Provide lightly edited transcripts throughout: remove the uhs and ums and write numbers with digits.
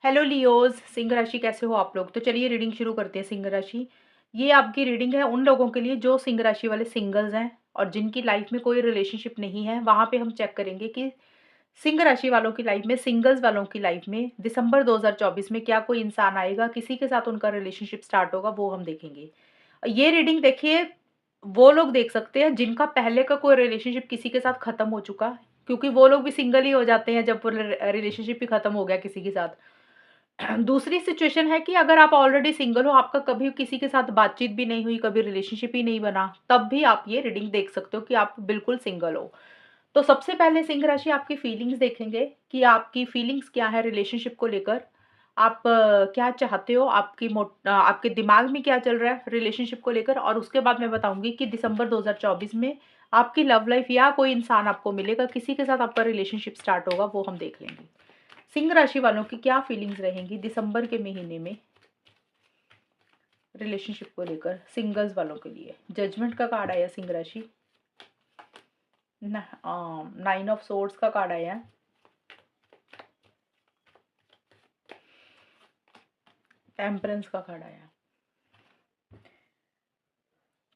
Hello Leos, Singh राशि कैसे हो आप लोग? तो चलिए रीडिंग शुरू करते हैं सिंह राशि। ये आपकी रीडिंग है उन लोगों के लिए जो सिंह राशि वाले सिंगल्स हैं और जिनकी लाइफ में कोई रिलेशनशिप नहीं है। वहाँ पे हम चेक करेंगे कि सिंह राशि वालों की लाइफ में, सिंगल्स वालों की लाइफ में दिसंबर 2024 में क्या कोई इंसान आएगा, किसी के साथ उनका रिलेशनशिप स्टार्ट होगा, वो हम देखेंगे। ये रीडिंग देखिए, वो लोग देख सकते हैं जिनका पहले का कोई रिलेशनशिप किसी के साथ खत्म हो चुका है, क्योंकि वो लोग भी सिंगल ही हो जाते हैं जब रिलेशनशिप ही खत्म हो गया किसी के साथ। दूसरी सिचुएशन है कि अगर आप ऑलरेडी सिंगल हो, आपका कभी किसी के साथ बातचीत भी नहीं हुई, कभी रिलेशनशिप ही नहीं बना, तब भी आप ये रीडिंग देख सकते हो कि आप बिल्कुल सिंगल हो। तो सबसे पहले सिंह राशि आपकी फीलिंग्स देखेंगे कि आपकी फीलिंग्स क्या है रिलेशनशिप को लेकर। आप क्या चाहते हो, आपके दिमाग में क्या चल रहा है रिलेशनशिप को लेकर, और उसके बाद मैं बताऊंगी कि दिसंबर 2024 में आपकी लव लाइफ या कोई इंसान आपको मिलेगा, किसी के साथ आपका रिलेशनशिप स्टार्ट होगा, वो हम देख लेंगे। सिंह राशि वालों की क्या फीलिंग्स रहेंगी दिसंबर के महीने में रिलेशनशिप को लेकर सिंगल्स वालों के लिए। जजमेंट का कार्ड आया सिंह राशि, नाइन ऑफ सोर्ड्स का कार्ड आया, टेम्परेंस का कार्ड आया।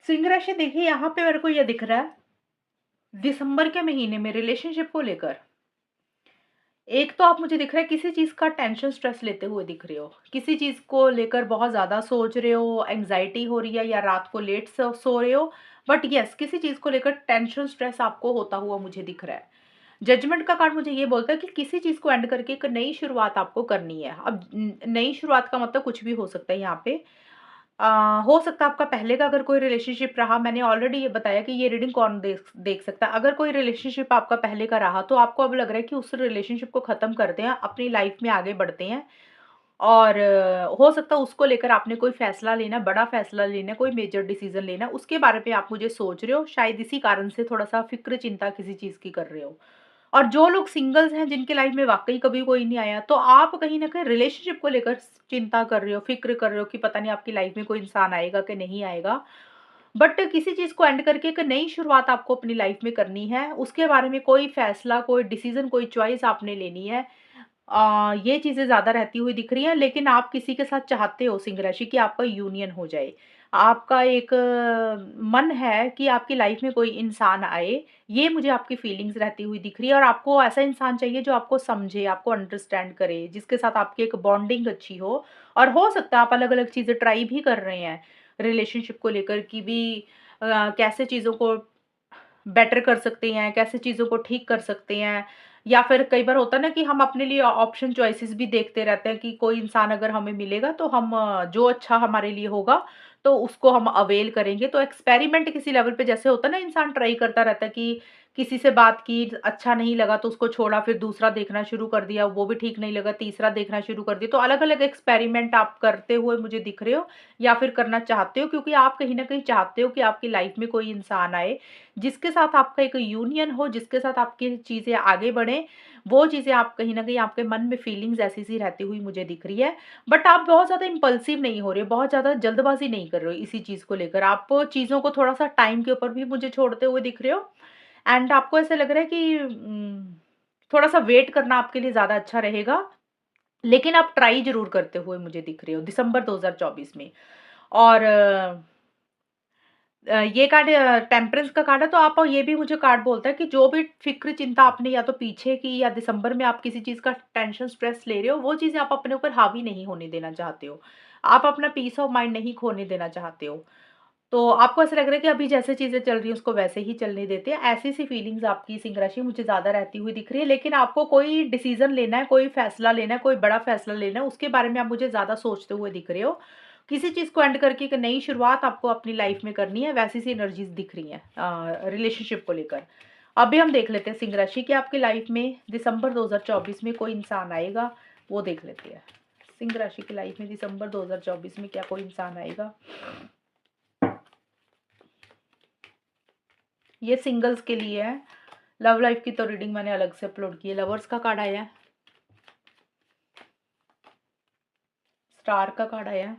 सिंह राशि देखिए, यहाँ पे मेरे को ये दिख रहा है दिसंबर के महीने में रिलेशनशिप को लेकर, एक तो आप मुझे दिख रहा है किसी चीज़ का टेंशन स्ट्रेस लेते हुए दिख रहे हो, किसी चीज़ को लेकर बहुत ज़्यादा सोच रहे हो, एंग्जाइटी हो रही है या रात को लेट सो रहे हो। बट यस, किसी चीज़ को लेकर टेंशन स्ट्रेस आपको होता हुआ मुझे दिख रहा है। जजमेंट का कार्ड मुझे ये बोलता है कि किसी चीज़ को एंड करके एक नई शुरुआत आपको करनी है। अब नई शुरुआत का मतलब कुछ भी हो सकता है यहाँ पे। हो सकता है आपका पहले का अगर कोई रिलेशनशिप रहा, मैंने ऑलरेडी ये बताया कि ये रीडिंग कौन देख देख सकता है। अगर कोई रिलेशनशिप आपका पहले का रहा, तो आपको अब लग रहा है कि उस रिलेशनशिप को ख़त्म करते हैं, अपनी लाइफ में आगे बढ़ते हैं। और हो सकता है उसको लेकर आपने कोई फ़ैसला लेना, बड़ा फ़ैसला लेना, कोई मेजर डिसीज़न लेना, उसके बारे में आप मुझे सोच रहे हो। शायद इसी कारण से थोड़ा-सा फ़िक्र चिंता किसी चीज़ की कर रहे हो। और जो लोग सिंगल्स हैं, जिनकी लाइफ में वाक़ई कभी कोई नहीं आया, तो आप कहीं न कहीं रिलेशनशिप को लेकर चिंता कर रहे हो, फ़िक्र कर रहे हो कि पता नहीं आपकी लाइफ में कोई इंसान आएगा कि नहीं आएगा। बट किसी चीज़ को एंड करके एक नई शुरुआत आपको अपनी लाइफ में करनी है, उसके बारे में कोई फ़ैसला, कोई डिसीज़न, कोई चॉइस आपने लेनी है। ये चीज़ें ज़्यादा रहती हुई दिख रही हैं, लेकिन आप किसी के साथ चाहते हो सिंह राशि कि आपका यूनियन हो जाए। आपका एक मन है कि आपकी लाइफ में कोई इंसान आए, ये मुझे आपकी फीलिंग्स रहती हुई दिख रही है, और आपको ऐसा इंसान चाहिए जो आपको समझे, आपको अंडरस्टैंड करे, जिसके साथ आपकी एक बॉन्डिंग अच्छी हो। और हो सकता है आप अलग-अलग चीज़ें ट्राई भी कर रहे हैं, रिलेशनशिप को लेकर कि भी कैसे चीज़ों को बेटर कर सकते हैं, कैसे चीज़ों को ठीक कर सकते हैं। या फिर कई बार होता है ना कि हम अपने लिए ऑप्शन चॉइसेस भी देखते रहते हैं कि कोई इंसान अगर हमें मिलेगा तो हम जो अच्छा हमारे लिए होगा, तो उसको हम अवेल करेंगे। तो एक्सपेरिमेंट किसी लेवल पे जैसे होता है ना, इंसान ट्राई करता रहता है कि किसी से बात की, अच्छा नहीं लगा तो उसको छोड़ा, फिर दूसरा देखना शुरू कर दिया, वो भी ठीक नहीं लगा, तीसरा देखना शुरू कर दिया। तो अलग-अलग एक्सपेरिमेंट आप करते हुए मुझे दिख रहे हो, या फिर करना चाहते हो, क्योंकि आप कहीं न कहीं चाहते हो कि आपकी लाइफ में कोई इंसान आए, जिसके साथ आपका एक यूनियन हो, जिसके साथ आपकी चीज़ें आगे बढ़ें। वो चीज़ें आप कहीं न कहीं आपके मन में फीलिंग्स ऐसी-सी रहती हुई मुझे दिख रही है। बट आप बहुत ज़्यादा इम्पल्सिव नहीं हो रहे हो, बहुत ज़्यादा जल्दबाज़ी नहीं कर रहे हो इसी चीज़ को लेकर। आप चीज़ों को थोड़ा-सा टाइम के ऊपर भी मुझे छोड़ते हुए दिख रहे हो, एंड आपको ऐसा लग रहा है कि थोड़ा-सा वेट करना आपके लिए ज़्यादा अच्छा रहेगा, लेकिन आप ट्राई ज़रूर करते हुए मुझे दिख रहे हो दिसंबर 2024 में। और ये कार्ड टेम्परेंस का कार्ड है, तो आप ये भी मुझे कार्ड बोलता है कि जो भी फ़िक्र चिंता आपने या तो पीछे की, या दिसंबर में आप किसी चीज़ का टेंशन स्ट्रेस ले रहे हो, वो चीज़ें आप अपने ऊपर हावी नहीं होने देना चाहते हो। आप अपना पीस ऑफ माइंड नहीं खोने देना चाहते हो। तो आपको ऐसा लग रहा है कि अभी जैसे चीज़ें चल रही हैं उसको वैसे ही चलने देते हैं। ऐसी-सी फीलिंग्स आपकी सिंह राशि मुझे ज़्यादा रहती हुई दिख रही है, लेकिन आपको कोई डिसीज़न लेना है, कोई फ़ैसला लेना है, कोई बड़ा फ़ैसला लेना है, उसके बारे में आप मुझे ज़्यादा सोचते हुए दिख रहे हो। किसी चीज़ को एंड करके एक नई शुरुआत आपको अपनी लाइफ़ में करनी है, वैसी-सी एनर्जीज़ दिख रही हैं रिलेशनशिप को लेकर। अभी हम देख लेते हैं सिंह राशि कि आपकी लाइफ़ में दिसंबर 2024 में कोई इंसान आएगा, वो देख लेते हैं। सिंह राशि की लाइफ़ में दिसंबर 2024 में क्या कोई इंसान आएगा? ये सिंगल्स के लिए है। लव लाइफ की तो रीडिंग मैंने अलग से अपलोड की है। लवर्स का कार्ड आया है, स्टार का कार्ड आया है,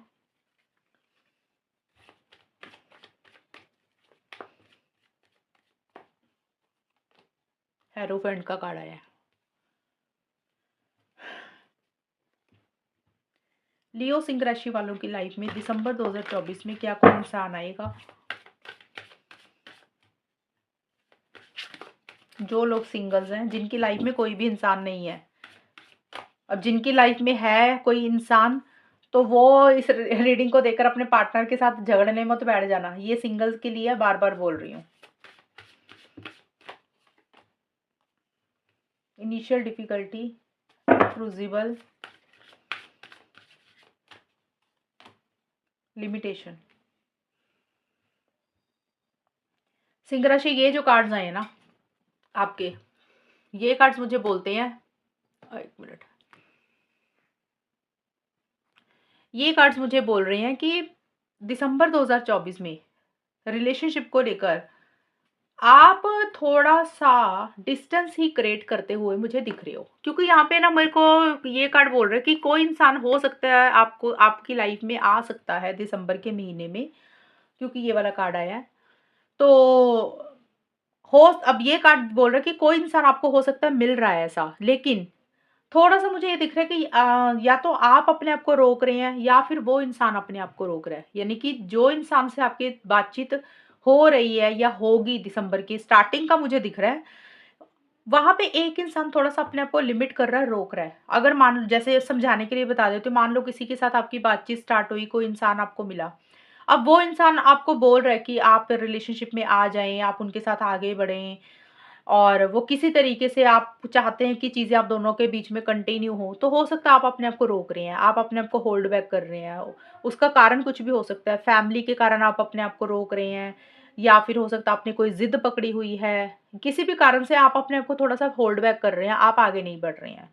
हेरोफेंट का कार्ड आया है। लियो सिंह राशि वालों की लाइफ में दिसंबर 2024 में क्या कोई इंसान आएगा? जो लोग सिंगल्स हैं, जिनकी लाइफ में कोई भी इंसान नहीं है, अब जिनकी लाइफ में है कोई इंसान, तो वो इस रीडिंग को देखकर अपने पार्टनर के साथ झगड़ने मत बैठ जाना। ये सिंगल्स के लिए बार बार बोल रही हूँ। Initial difficulty, crucible, limitation. सिंह राशि, ये जो कार्ड्स आए हैं ना आपके, ये कार्ड्स मुझे बोलते हैं, एक मिनट, ये कार्ड्स मुझे बोल रहे हैं कि दिसंबर 2024 में रिलेशनशिप को लेकर आप थोड़ा सा डिस्टेंस ही क्रिएट करते हुए मुझे दिख रहे हो। क्योंकि यहाँ पे ना मेरे को ये कार्ड बोल रहा है कि कोई इंसान हो सकता है आपको आपकी लाइफ में आ सकता है दिसंबर के महीने में, क्योंकि ये वाला कार्ड आया है। तो हो अब ये कार्ड बोल रहा है कि कोई इंसान आपको हो सकता है मिल रहा है ऐसा, लेकिन थोड़ा-सा मुझे ये दिख रहा है कि या तो आप अपने आप को रोक रहे हैं या फिर वो इंसान अपने आप को रोक रहा है। यानी कि जो इंसान से आपकी बातचीत हो रही है या होगी दिसंबर की स्टार्टिंग का मुझे दिख रहा है, वहाँ पे एक इंसान थोड़ा-सा अपने आप को लिमिट कर रहा है, रोक रहा है। अगर मान लो, जैसे समझाने के लिए बता देती हूँ, मान लो किसी के साथ आपकी बातचीत स्टार्ट हुई, कोई इंसान आपको मिला। अब वो इंसान आपको बोल रहा है कि आप रिलेशनशिप में आ जाएँ, आप उनके साथ आगे बढ़ें, और वो किसी तरीके से आप चाहते हैं कि चीज़ें आप दोनों के बीच में कंटिन्यू हो, तो हो सकता है आप अपने आप को रोक रहे हैं, आप अपने आप को होल्ड बैक कर रहे हैं। उसका कारण कुछ भी हो सकता है, फैमिली के कारण आप अपने आप को रोक रहे हैं, या फिर हो सकता है आपने कोई ज़िद पकड़ी हुई है। किसी भी कारण से आप अपने आप को थोड़ा-सा होल्ड बैक कर रहे हैं, आप आगे नहीं बढ़ रहे हैं।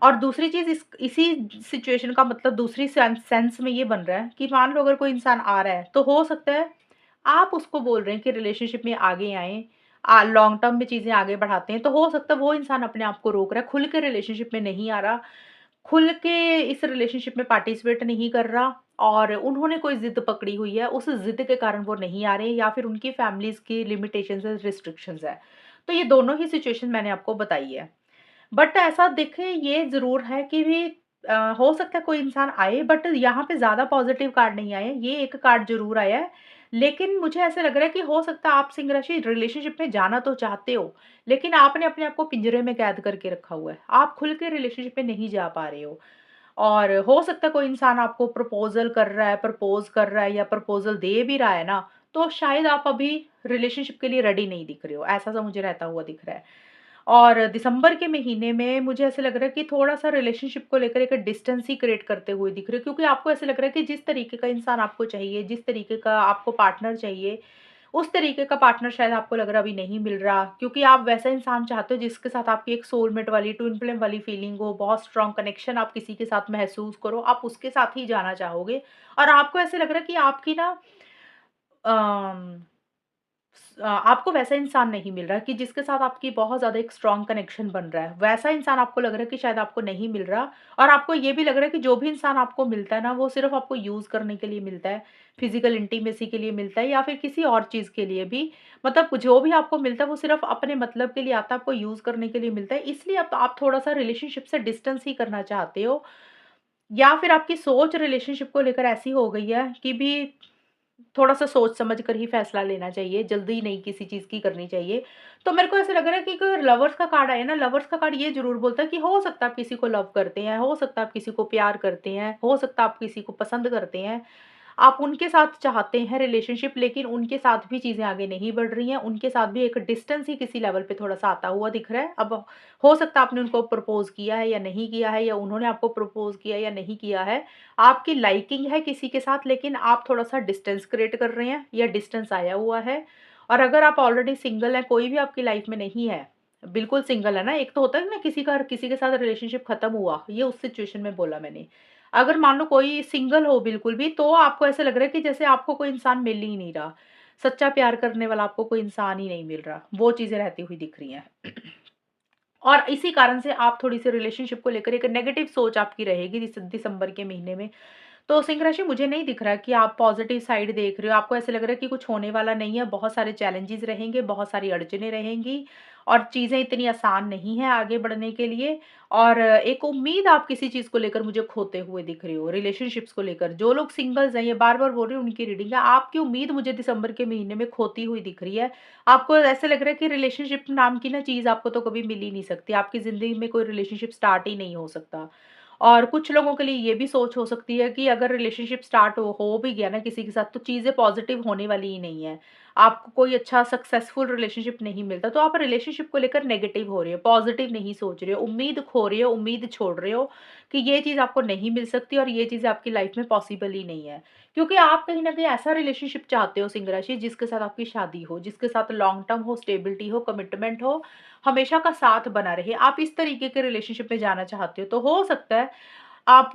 और दूसरी चीज़, इसी सिचुएशन का मतलब दूसरी सेंस में ये बन रहा है कि मान लो अगर कोई इंसान आ रहा है, तो हो सकता है आप उसको बोल रहे हैं कि रिलेशनशिप में आगे आएँ, लॉन्ग टर्म में चीज़ें आगे बढ़ाते हैं, तो हो सकता है वो इंसान अपने आप को रोक रहा है, खुल के रिलेशनशिप में नहीं आ रहा, खुल के इस रिलेशनशिप में पार्टिसिपेट नहीं कर रहा, और उन्होंने कोई ज़िद पकड़ी हुई है, उस ज़िद के कारण वो नहीं आ रहे हैं, या फिर उनकी फैमिलीज़ की लिमिटेशंस है, रिस्ट्रिक्शंस है। तो ये दोनों ही सिचुएशन मैंने आपको बताई है। बट ऐसा देखें, ये ज़रूर है कि भी हो सकता है कोई इंसान आए, बट यहाँ पे ज़्यादा पॉज़िटिव कार्ड नहीं आए हैं, ये एक कार्ड ज़रूर आया है। लेकिन मुझे ऐसा लग रहा है कि हो सकता है आप सिंह राशि रिलेशनशिप में जाना तो चाहते हो, लेकिन आपने अपने आप को पिंजरे में कैद करके रखा हुआ है। आप खुल के रिलेशनशिप में नहीं जा पा रहे हो, और हो सकता है कोई इंसान आपको प्रपोज़ल कर रहा है, प्रपोज़ कर रहा है, या प्रपोज़ल दे भी रहा है ना, तो शायद आप अभी रिलेशनशिप के लिए रेडी नहीं दिख रहे हो, ऐसा-सा मुझे रहता हुआ दिख रहा है। और दिसंबर के महीने में मुझे ऐसा लग रहा है कि थोड़ा-सा रिलेशनशिप को लेकर एक डिस्टेंस ही क्रिएट करते हुए दिख रहे हो, क्योंकि आपको ऐसा लग रहा है कि जिस तरीके का इंसान आपको चाहिए, जिस तरीके का आपको पार्टनर चाहिए, उस तरीके का पार्टनर शायद आपको लग रहा है अभी नहीं मिल रहा, क्योंकि आप वैसा इंसान चाहते हो जिसके साथ आपकी एक सोलमेट वाली, ट्विन फ्लेम वाली फीलिंग हो, बहुत स्ट्रॉन्ग कनेक्शन आप किसी के साथ महसूस करो, आप उसके साथ ही जाना चाहोगे। और आपको ऐसे लग रहा है कि आपकी ना अम आपको वैसा इंसान नहीं मिल रहा कि जिसके साथ आपकी बहुत ज़्यादा एक स्ट्रॉन्ग कनेक्शन बन रहा है। वैसा इंसान आपको लग रहा है कि शायद आपको नहीं मिल रहा, और आपको ये भी लग रहा है कि जो भी इंसान आपको मिलता है ना, वो सिर्फ़ आपको यूज़ करने के लिए मिलता है, फिज़िकल इंटीमेसी के लिए मिलता है, या फिर किसी और चीज़ के लिए भी। मतलब जो भी आपको मिलता है वो सिर्फ़ अपने मतलब के लिए आता है, आपको यूज़ करने के लिए मिलता है। इसलिए अब आप थोड़ा-सा रिलेशनशिप से डिस्टेंस ही करना चाहते हो, या फिर आपकी सोच रिलेशनशिप को लेकर ऐसी हो गई है कि भी थोड़ा-सा सोच समझ कर ही फैसला लेना चाहिए, जल्दी नहीं किसी चीज़ की करनी चाहिए। तो मेरे को ऐसा लग रहा है कि कोई लवर्स का कार्ड आया ना, लवर्स का कार्ड ये ज़रूर बोलता है कि हो सकता है आप किसी को लव करते हैं, हो सकता है आप किसी को प्यार करते हैं, हो सकता है आप किसी को पसंद करते हैं। आप उनके साथ चाहते हैं रिलेशनशिप, लेकिन उनके साथ भी चीज़ें आगे नहीं बढ़ रही हैं, उनके साथ भी एक डिस्टेंस ही किसी लेवल पे थोड़ा-सा आता हुआ दिख रहा है। अब हो सकता है आपने उनको प्रपोज़ किया है या नहीं किया है, या उन्होंने आपको प्रपोज़ किया है या नहीं किया है। आपकी लाइकिंग है किसी के साथ, लेकिन आप थोड़ा-सा डिस्टेंस क्रिएट कर रहे हैं, या डिस्टेंस आया हुआ है। और अगर आप ऑलरेडी सिंगल हैं, कोई भी आपकी लाइफ़ में नहीं है, बिल्कुल सिंगल है ना, एक तो होता है ना किसी के साथ रिलेशनशिप खत्म हुआ, ये उस सिचुएशन में बोला मैंने। अगर मान लो कोई सिंगल हो बिल्कुल भी, तो आपको ऐसा लग रहा है कि जैसे आपको कोई इंसान मिल ही नहीं रहा। सच्चा प्यार करने वाला आपको कोई इंसान ही नहीं मिल रहा। वो चीज़ें रहती हुई दिख रही हैं। और इसी कारण से आप थोड़ी-सी रिलेशनशिप को लेकर एक नेगेटिव सोच आपकी रहेगी दिसंबर के महीने में। तो सिंह राशि, मुझे नहीं दिख रहा कि आप पॉजिटिव साइड देख रहे हो। आपको ऐसा लग रहा है कि कुछ होने वाला नहीं है, बहुत सारे चैलेंजेस रहेंगे, बहुत सारी अड़चनें रहेंगी, और चीज़ें इतनी आसान नहीं है आगे बढ़ने के लिए। और एक उम्मीद आप किसी चीज़ को लेकर मुझे खोते हुए दिख रहे हो, रिलेशनशिप्स को लेकर। जो लोग सिंगल्स हैं, ये बार-बार बोल रही हूँ, उनकी रीडिंग है। आपकी उम्मीद मुझे दिसंबर के महीने में खोती हुई दिख रही है। आपको ऐसा लग रहा है कि रिलेशनशिप नाम की ना चीज़ आपको तो कभी मिल ही नहीं सकती। आपकी ज़िंदगी में कोई रिलेशनशिप स्टार्ट ही नहीं हो सकता। और कुछ लोगों के लिए ये भी सोच हो सकती है कि अगर रिलेशनशिप स्टार्ट हो भी गया ना किसी के साथ, तो चीज़ें पॉज़िटिव होने वाली ही नहीं है। आपको कोई अच्छा सक्सेसफुल रिलेशनशिप नहीं मिलता, तो आप रिलेशनशिप को लेकर नेगेटिव हो रहे हो, पॉज़िटिव नहीं सोच रहे हो, उम्मीद खो रहे हो, उम्मीद छोड़ रहे हो कि ये चीज़ आपको नहीं मिल सकती और ये चीज़ आपकी लाइफ़ में पॉसिबल ही नहीं है। क्योंकि आप कहीं न कहीं ऐसा रिलेशनशिप चाहते हो सिंह राशि, जिसके साथ आपकी शादी हो, जिसके साथ लॉन्ग टर्म हो, स्टेबिलिटी हो, कमिटमेंट हो, हमेशा का साथ बना रहे। आप इस तरीके के रिलेशनशिप में जाना चाहते हो, तो हो सकता है आप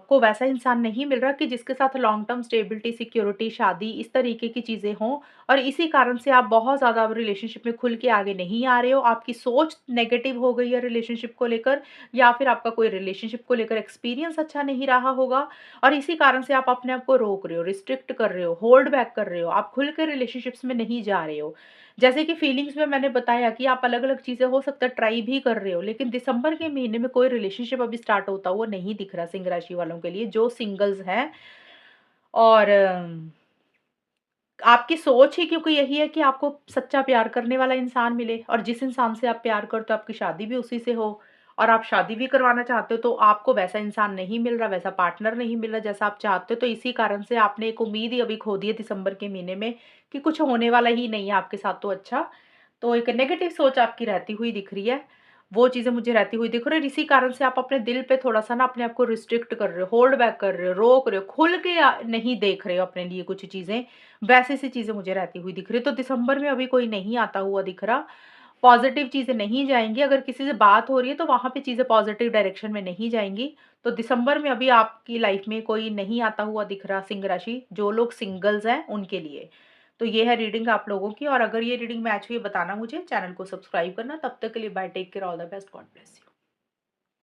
को वैसा इंसान नहीं मिल रहा कि जिसके साथ लॉन्ग टर्म स्टेबिलिटी, सिक्योरिटी, शादी इस तरीके की चीज़ें हों, और इसी कारण से आप बहुत ज़्यादा अब रिलेशनशिप में खुल के आगे नहीं आ रहे हो। आपकी सोच नेगेटिव हो गई है रिलेशनशिप को लेकर, या फिर आपका कोई रिलेशनशिप को लेकर एक्सपीरियंस अच्छा नहीं रहा होगा, और इसी कारण से आप अपने आप को रोक रहे हो, रिस्ट्रिक्ट कर रहे हो, होल्ड बैक कर रहे हो। आप खुल के रिलेशनशिप्स में नहीं जा रहे हो। जैसे कि फीलिंग्स में मैंने बताया कि आप अलग-अलग चीज़ें हो सकता है ट्राई भी कर रहे हो, लेकिन दिसंबर के महीने में कोई रिलेशनशिप अभी स्टार्ट होता हुआ नहीं दिख रहा सिंह राशि वालों के लिए, जो सिंगल्स हैं। और आपकी सोच ही क्योंकि यही है कि आपको सच्चा प्यार करने वाला इंसान मिले, और जिस इंसान से आप प्यार करते हो आपकी शादी भी उसी से हो, और आप शादी भी करवाना चाहते हो, तो आपको वैसा इंसान नहीं मिल रहा, वैसा पार्टनर नहीं मिल रहा जैसा आप चाहते हो। तो इसी कारण से आपने एक उम्मीद ही अभी खो दी है दिसंबर के महीने में कि कुछ होने वाला ही नहीं है आपके साथ, तो अच्छा। तो एक नेगेटिव सोच आपकी रहती हुई दिख रही है। वो चीज़ें मुझे रहती हुई दिख रही है, और इसी कारण से आप अपने दिल पे थोड़ा-सा ना अपने आप को रिस्ट्रिक्ट कर रहे हो, होल्ड बैक कर रहे हो, रोक रहे हो, खुल के नहीं देख रहे हो अपने लिए कुछ चीज़ें। वैसी सी चीज़ें मुझे रहती हुई दिख रही है। तो दिसंबर में अभी कोई नहीं आता हुआ दिख रहा। पॉज़िटिव चीज़ें नहीं जाएँगी, अगर किसी से बात हो रही है तो वहाँ पे चीज़ें पॉज़िटिव डायरेक्शन में नहीं जाएँगी। तो दिसंबर में अभी आपकी लाइफ़ में कोई नहीं आता हुआ दिख रहा सिंह राशि, जो लोग सिंगल्स हैं उनके लिए। तो ये है रीडिंग आप लोगों की, और अगर ये रीडिंग मैच हुई बताना मुझे, चैनल को सब्सक्राइब करना। तब तक के लिए bye, take care, all the best, God bless you.